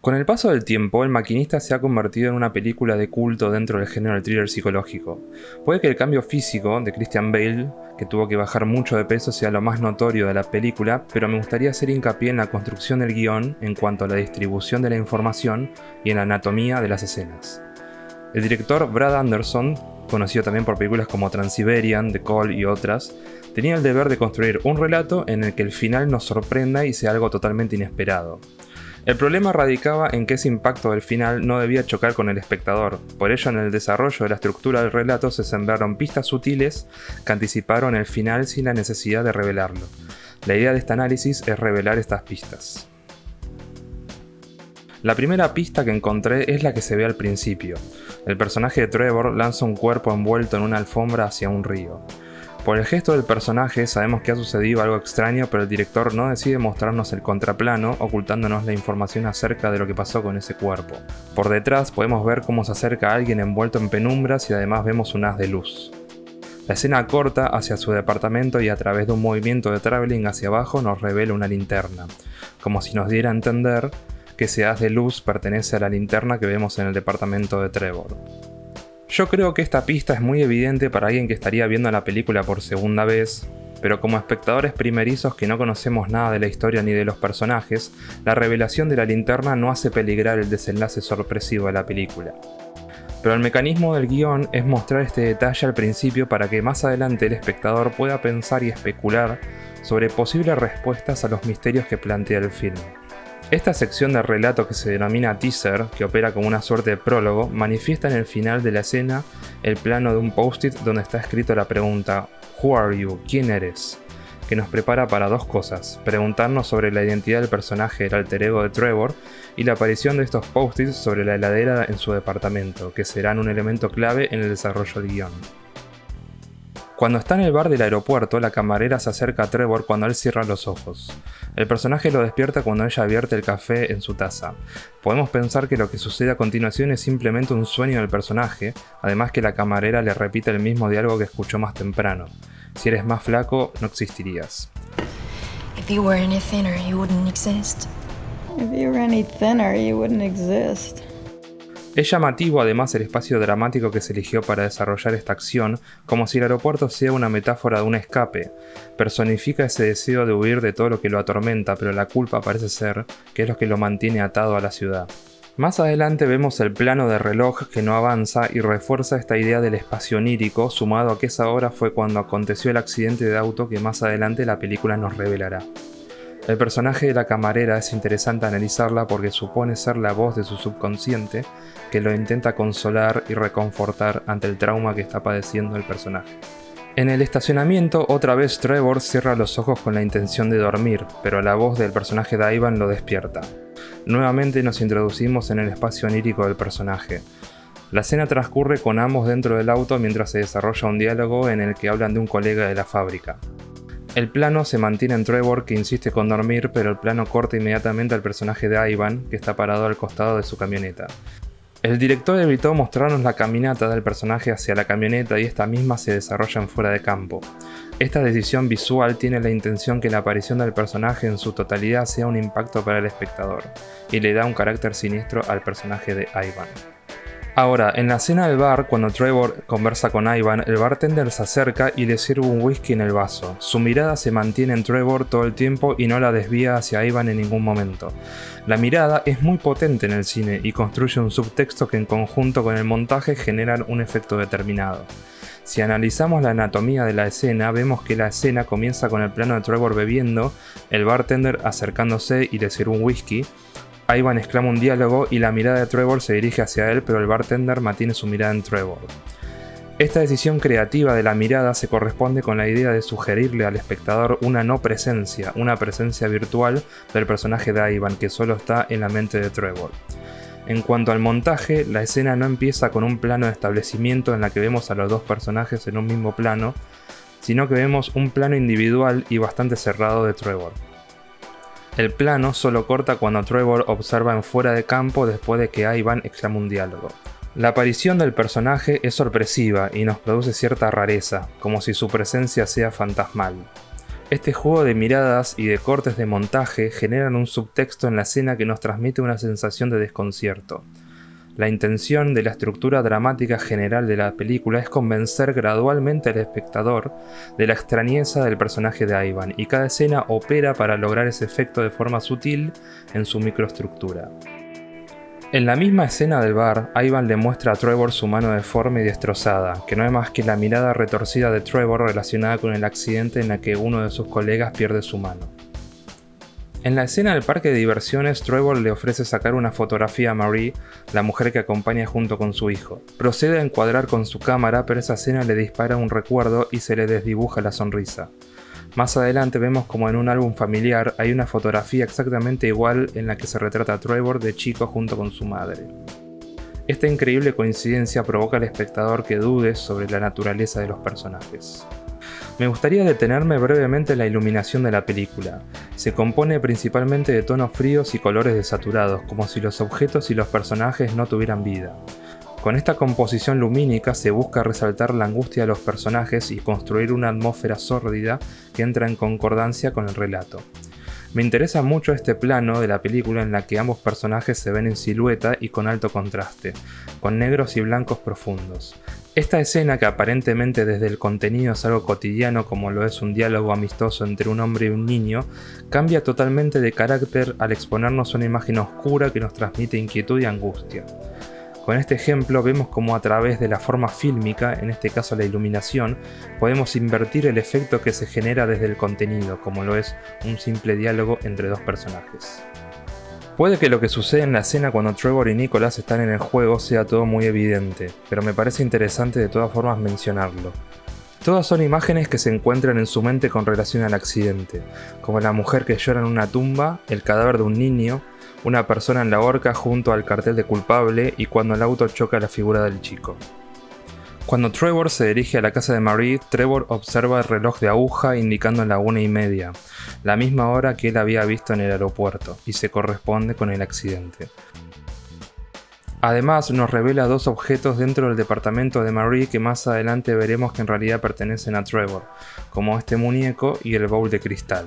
Con el paso del tiempo, El Maquinista se ha convertido en una película de culto dentro del género del thriller psicológico. Puede que el cambio físico de Christian Bale, que tuvo que bajar mucho de peso, sea lo más notorio de la película, pero me gustaría hacer hincapié en la construcción del guión en cuanto a la distribución de la información y en la anatomía de las escenas. El director Brad Anderson, conocido también por películas como Transiberian, The Call y otras, tenía el deber de construir un relato en el que el final nos sorprenda y sea algo totalmente inesperado. El problema radicaba en que ese impacto del final no debía chocar con el espectador, por ello en el desarrollo de la estructura del relato se sembraron pistas sutiles que anticiparon el final sin la necesidad de revelarlo. La idea de este análisis es revelar estas pistas. La primera pista que encontré es la que se ve al principio. El personaje de Trevor lanza un cuerpo envuelto en una alfombra hacia un río. Por el gesto del personaje sabemos que ha sucedido algo extraño, pero el director no decide mostrarnos el contraplano, ocultándonos la información acerca de lo que pasó con ese cuerpo. Por detrás podemos ver cómo se acerca alguien envuelto en penumbras y además vemos un haz de luz. La escena corta hacia su departamento y a través de un movimiento de traveling hacia abajo nos revela una linterna, como si nos diera a entender que ese haz de luz pertenece a la linterna que vemos en el departamento de Trevor. Yo creo que esta pista es muy evidente para alguien que estaría viendo la película por segunda vez, pero como espectadores primerizos que no conocemos nada de la historia ni de los personajes, la revelación de la linterna no hace peligrar el desenlace sorpresivo de la película. Pero el mecanismo del guión es mostrar este detalle al principio para que más adelante el espectador pueda pensar y especular sobre posibles respuestas a los misterios que plantea el film. Esta sección del relato que se denomina teaser, que opera como una suerte de prólogo, manifiesta en el final de la escena el plano de un post-it donde está escrito la pregunta "Who are you? ¿Quién eres?", que nos prepara para dos cosas: preguntarnos sobre la identidad del personaje del alter ego de Trevor y la aparición de estos post-its sobre la heladera en su departamento, que serán un elemento clave en el desarrollo del guión. Cuando está en el bar del aeropuerto, la camarera se acerca a Trevor cuando él cierra los ojos. El personaje lo despierta cuando ella vierte el café en su taza. Podemos pensar que lo que sucede a continuación es simplemente un sueño del personaje, además que la camarera le repite el mismo diálogo que escuchó más temprano: si eres más flaco, no existirías. If you were any thinner, you wouldn't exist. If you were any thinner, you wouldn't exist. Es llamativo además el espacio dramático que se eligió para desarrollar esta acción, como si el aeropuerto sea una metáfora de un escape. Personifica ese deseo de huir de todo lo que lo atormenta, pero la culpa parece ser que es lo que lo mantiene atado a la ciudad. Más adelante vemos el plano de reloj que no avanza y refuerza esta idea del espacio onírico, sumado a que esa hora fue cuando aconteció el accidente de auto que más adelante la película nos revelará. El personaje de la camarera es interesante analizarla porque supone ser la voz de su subconsciente que lo intenta consolar y reconfortar ante el trauma que está padeciendo el personaje. En el estacionamiento, otra vez Trevor cierra los ojos con la intención de dormir, pero la voz del personaje de Ivan lo despierta. Nuevamente nos introducimos en el espacio onírico del personaje. La escena transcurre con ambos dentro del auto mientras se desarrolla un diálogo en el que hablan de un colega de la fábrica. El plano se mantiene en Trevor, que insiste con dormir, pero el plano corta inmediatamente al personaje de Ivan, que está parado al costado de su camioneta. El director evitó mostrarnos la caminata del personaje hacia la camioneta y esta misma se desarrolla en fuera de campo. Esta decisión visual tiene la intención que la aparición del personaje en su totalidad sea un impacto para el espectador, y le da un carácter siniestro al personaje de Ivan. Ahora, en la escena del bar, cuando Trevor conversa con Ivan, el bartender se acerca y le sirve un whisky en el vaso. Su mirada se mantiene en Trevor todo el tiempo y no la desvía hacia Ivan en ningún momento. La mirada es muy potente en el cine y construye un subtexto que en conjunto con el montaje generan un efecto determinado. Si analizamos la anatomía de la escena, vemos que la escena comienza con el plano de Trevor bebiendo, el bartender acercándose y le sirve un whisky. Ivan exclama un diálogo y la mirada de Trevor se dirige hacia él, pero el bartender mantiene su mirada en Trevor. Esta decisión creativa de la mirada se corresponde con la idea de sugerirle al espectador una no presencia, una presencia virtual del personaje de Ivan que solo está en la mente de Trevor. En cuanto al montaje, la escena no empieza con un plano de establecimiento en la que vemos a los dos personajes en un mismo plano, sino que vemos un plano individual y bastante cerrado de Trevor. El plano solo corta cuando Trevor observa en fuera de campo después de que Ivan exclama un diálogo. La aparición del personaje es sorpresiva y nos produce cierta rareza, como si su presencia sea fantasmal. Este juego de miradas y de cortes de montaje generan un subtexto en la escena que nos transmite una sensación de desconcierto. La intención de la estructura dramática general de la película es convencer gradualmente al espectador de la extrañeza del personaje de Ivan, y cada escena opera para lograr ese efecto de forma sutil en su microestructura. En la misma escena del bar, Ivan le muestra a Trevor su mano deforme y destrozada, que no es más que la mirada retorcida de Trevor relacionada con el accidente en la que uno de sus colegas pierde su mano. En la escena del parque de diversiones, Trevor le ofrece sacar una fotografía a Marie, la mujer que acompaña junto con su hijo. Procede a encuadrar con su cámara, pero esa escena le dispara un recuerdo y se le desdibuja la sonrisa. Más adelante vemos como en un álbum familiar hay una fotografía exactamente igual en la que se retrata a Trevor de chico junto con su madre. Esta increíble coincidencia provoca al espectador que dude sobre la naturaleza de los personajes. Me gustaría detenerme brevemente en la iluminación de la película. Se compone principalmente de tonos fríos y colores desaturados, como si los objetos y los personajes no tuvieran vida. Con esta composición lumínica se busca resaltar la angustia de los personajes y construir una atmósfera sórdida que entra en concordancia con el relato. Me interesa mucho este plano de la película en la que ambos personajes se ven en silueta y con alto contraste, con negros y blancos profundos. Esta escena, que aparentemente desde el contenido es algo cotidiano como lo es un diálogo amistoso entre un hombre y un niño, cambia totalmente de carácter al exponernos una imagen oscura que nos transmite inquietud y angustia. Con este ejemplo vemos cómo a través de la forma fílmica, en este caso la iluminación, podemos invertir el efecto que se genera desde el contenido, como lo es un simple diálogo entre dos personajes. Puede que lo que sucede en la escena cuando Trevor y Nicholas están en el juego sea todo muy evidente, pero me parece interesante de todas formas mencionarlo. Todas son imágenes que se encuentran en su mente con relación al accidente, como la mujer que llora en una tumba, el cadáver de un niño, una persona en la horca junto al cartel de culpable y cuando el auto choca la figura del chico. Cuando Trevor se dirige a la casa de Marie, Trevor observa el reloj de aguja indicando la 1:30, la misma hora que él había visto en el aeropuerto, y se corresponde con el accidente. Además, nos revela dos objetos dentro del departamento de Marie que más adelante veremos que en realidad pertenecen a Trevor, como este muñeco y el bowl de cristal.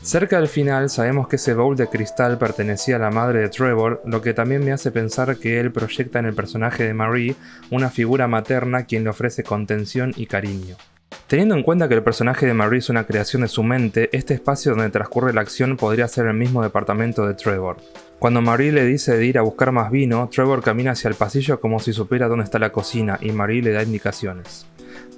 Cerca del final sabemos que ese bowl de cristal pertenecía a la madre de Trevor, lo que también me hace pensar que él proyecta en el personaje de Marie una figura materna quien le ofrece contención y cariño. Teniendo en cuenta que el personaje de Marie es una creación de su mente, este espacio donde transcurre la acción podría ser el mismo departamento de Trevor. Cuando Marie le dice de ir a buscar más vino, Trevor camina hacia el pasillo como si supiera dónde está la cocina y Marie le da indicaciones.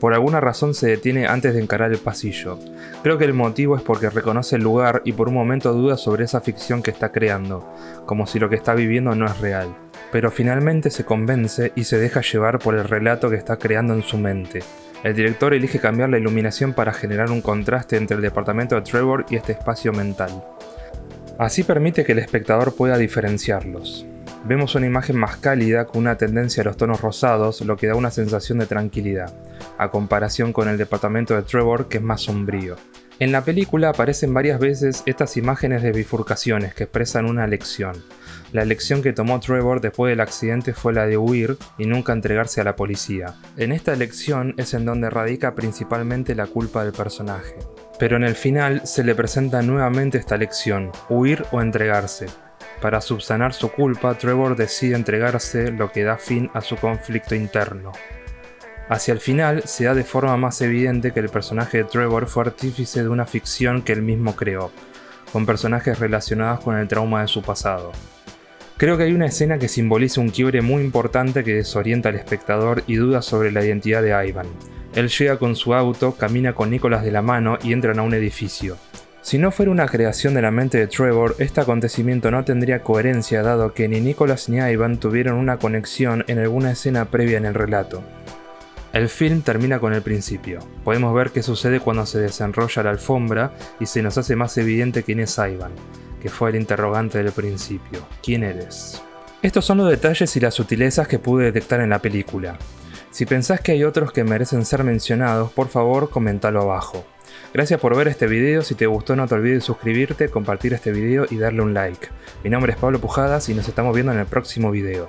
Por alguna razón se detiene antes de encarar el pasillo. Creo que el motivo es porque reconoce el lugar y por un momento duda sobre esa ficción que está creando, como si lo que está viviendo no es real. Pero finalmente se convence y se deja llevar por el relato que está creando en su mente. El director elige cambiar la iluminación para generar un contraste entre el departamento de Trevor y este espacio mental. Así permite que el espectador pueda diferenciarlos. Vemos una imagen más cálida con una tendencia a los tonos rosados, lo que da una sensación de tranquilidad, a comparación con el departamento de Trevor, que es más sombrío. En la película aparecen varias veces estas imágenes de bifurcaciones que expresan una lección. La lección que tomó Trevor después del accidente fue la de huir y nunca entregarse a la policía. En esta elección es en donde radica principalmente la culpa del personaje. Pero en el final se le presenta nuevamente esta lección, huir o entregarse. Para subsanar su culpa, Trevor decide entregarse, lo que da fin a su conflicto interno. Hacia el final, se da de forma más evidente que el personaje de Trevor fue artífice de una ficción que él mismo creó, con personajes relacionados con el trauma de su pasado. Creo que hay una escena que simboliza un quiebre muy importante que desorienta al espectador y duda sobre la identidad de Ivan. Él llega con su auto, camina con Nicholas de la mano y entran a un edificio. Si no fuera una creación de la mente de Trevor, este acontecimiento no tendría coherencia dado que ni Nicholas ni Ivan tuvieron una conexión en alguna escena previa en el relato. El film termina con el principio. Podemos ver qué sucede cuando se desenrolla la alfombra y se nos hace más evidente quién es Ivan, que fue el interrogante del principio. ¿Quién eres? Estos son los detalles y las sutilezas que pude detectar en la película. Si pensás que hay otros que merecen ser mencionados, por favor comentalo abajo. Gracias por ver este video, si te gustó no te olvides de suscribirte, compartir este video y darle un like. Mi nombre es Pablo Pujadas y nos estamos viendo en el próximo video.